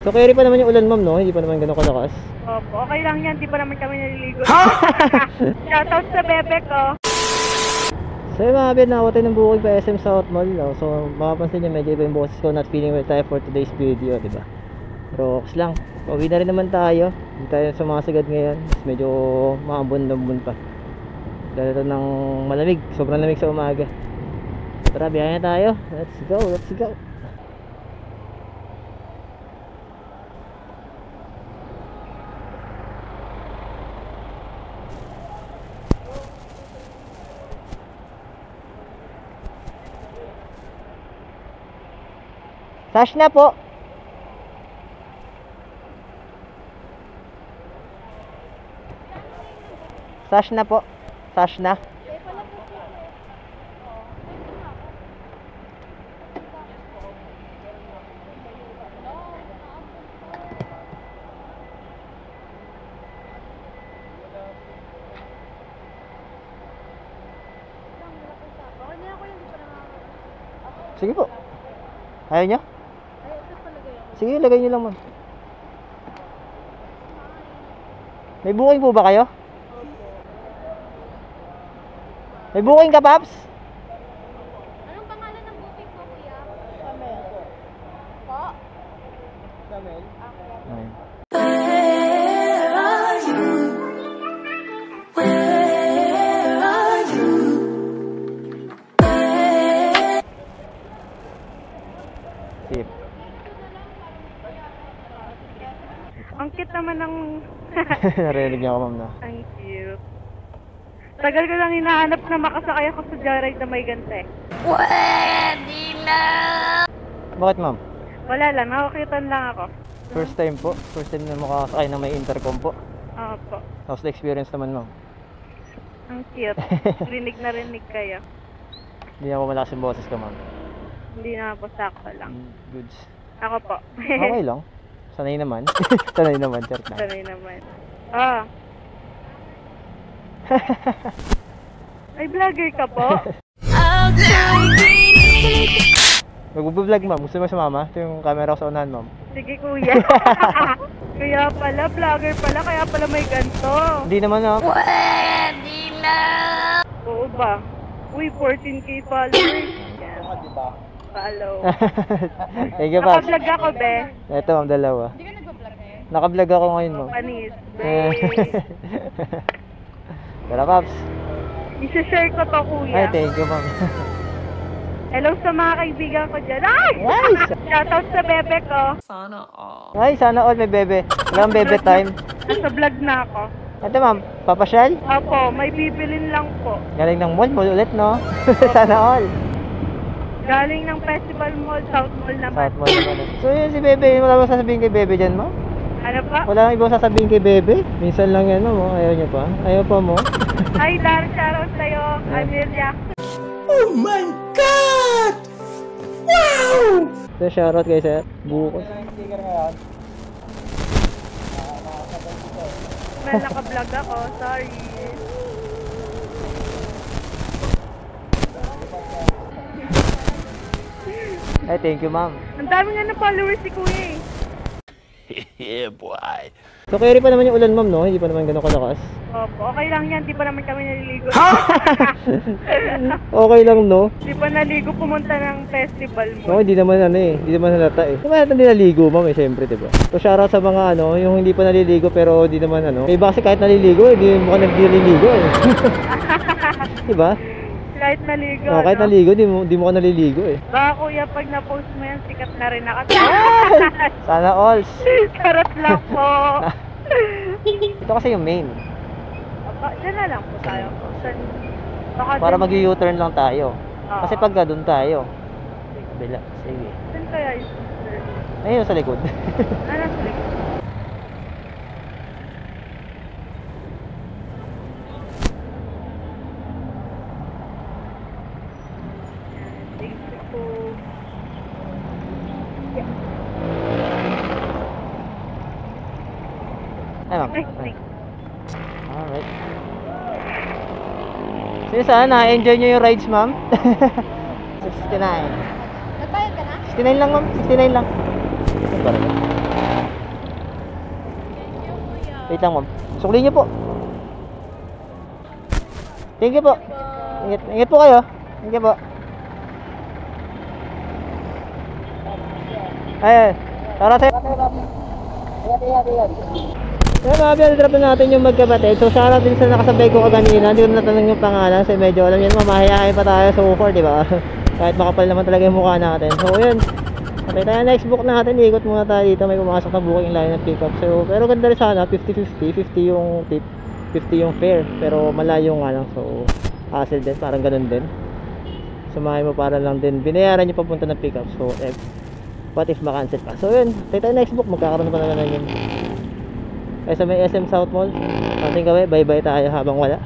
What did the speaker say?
So carry pa naman yung ulan ma'am, no? Hindi pa naman ganun kalakas. Opo, okay lang yan. Di pa naman kami naliligo. Shoutout sa bebe ko. So yung mga bed, nakawatay ng bukid pa SM South Mall, no? So makapansin nyo, medyo iba yung boses ko. Not feeling well tayo for today's video, diba? Pero okay lang. Pauwi na rin naman tayo. Hindi tayo sumasigad ngayon. Medyo maambon-ambon pa. Dahil ito ng malamig. Sobrang lamig sa umaga. Tara, biyahe na tayo. Let's go, let's go. Sash na po. Sash na po. Sash na. Sige po. Ayaw nyo? Sige, lagay nyo lang ma'am. May booking po ba kayo? May booking ka, Paps? Anong pangalan ng booking mo, kuya? Samel po. Samel? Samel? Where are you? Where are you? Sige. Ang cute naman ng... Narinig niya ako ma'am na. Ang cute. Tagal ko lang hinahanap na makasakay ako sa joyride na may gante. Pwede na! Bakit ma'am? Wala lang, nakakitan lang ako. First time po. First time na makakasakay na may intercom po. Opo. How's the experience naman ma'am? Ang cute. Rinig na rinig kayo. Hindi ako malakas yung boses ka ma'am. Hindi na po, sakto lang. Goods. Ako po. Okay lang. Sanay naman. Sanay naman, chat na. Sanay naman. Ah. Ay, vlogger ka po? Mag-vlog ma'am. Gusto mo sumama? Ito yung camera ko sa unahan ma'am. Sige kuya. Kaya pala, vlogger pala, kaya pala may ganito. Hindi naman ah. Pwede na! Oo ba? Uy, 14k followers. Yan. Follow. Thank you, Paps. Naka-vlog ako, be. Ito ma'am, dalawa. Hindi ka nag-vlog ngayon? Naka-vlog ako ngayon ma'am. Panis, be. Tara, Paps. I-share ko to, kuya. Ay, thank you ma'am. Hello sa mga kaibigan ko dyan. Ay! Nice! Shoutout sa bebe ko. Sana all. Ay, sana all may bebe. Walang bebe time. Nasa vlog na ako. Ito ma'am, papasyal? Opo, may bibilin lang po. Galing ng mall ulit, no? Sana all. Galing ng Festival Mall, South Mall naman. South mall naman. So yun si Bebe, wala ba sasabihin kay Bebe dyan, ma'am? Ano pa? Wala nang ibang sasabihin kay Bebe? Minsan lang yan, ma'am. Ayaw niya pa. Ayaw pa mo. Hi, Dar, shoutout sa'yo. Amelia. Oh my God! Wow! So shoutout kay sir. Bukos. Well, naka-vlog ako. Sorry. Ay, thank you, ma'am. Ang dami nga na followers si Kuya eh. Yeah, boy. So carry pa naman yung ulan, ma'am, no? Hindi pa naman ganun kalakas. Opo, okay lang yan. Di pa naman kami naliligo. Okay lang, no? Di pa naligo pumunta ng festival mo. No, hindi naman ano eh. Hindi naman halata eh. Hindi naman hindi naliligo, ma'am, eh, siyempre, diba? So shoutout sa mga ano, yung hindi pa naliligo pero hindi naman ano. May iba kasi kahit naliligo, hindi mo ka naliligo eh. Diba? Kahit naligo, No, kahit no? naligo, di mo ka naliligo eh. Baka kuya, pag na-post mo yan, sikat na rin ako. Sana all. Charot lang po. Ito kasi yung main. Diyan na lang po tayo. Baka Para dun- mag-U-turn lang tayo. Oo. Kasi pagka doon tayo. Bila, sige. Saan kaya yung sister? Ayun sa likod. Ano sa likod? Thank you po. Ay, ma'am. Ay, Ay. thank Alright. Sige, sana enjoy nyo yung rides, ma'am. 69. Nagbayad ka na? 69 lang, ma'am. 69 lang. Ano ba rin? Wait lang, ma'am. Sukli niyo po. Thank you po. Ingat po kayo. Thank you po. Ay, tara tayo. Kaya mga biyan, drop na natin yung magkapatid. So, shoutout din sa nakasabay ko kaganina. Hindi ko natanong yung pangalan. So, medyo alam yan, mamahayahay pa tayo sa Ufor, di ba? Kahit makapal naman talaga yung mukha natin. So, yun. Okay tayo, next book natin. Ikot muna tayo dito. May pumasok na booking line ng pickup. So, pero ganda rin sana. 50-50. 50 yung tip. 50 yung fare. Pero malayo nga lang. So, hassle din. Parang ganun din. Sumahay mo para lang din. Binayaran nyo papunta ng pickup. So, what if makancel pa? So, yun. Tayo next book. Magkakaroon pa naman yun. Kaya sa may SM South Mall, ating gawin, bye-bye tayo habang wala.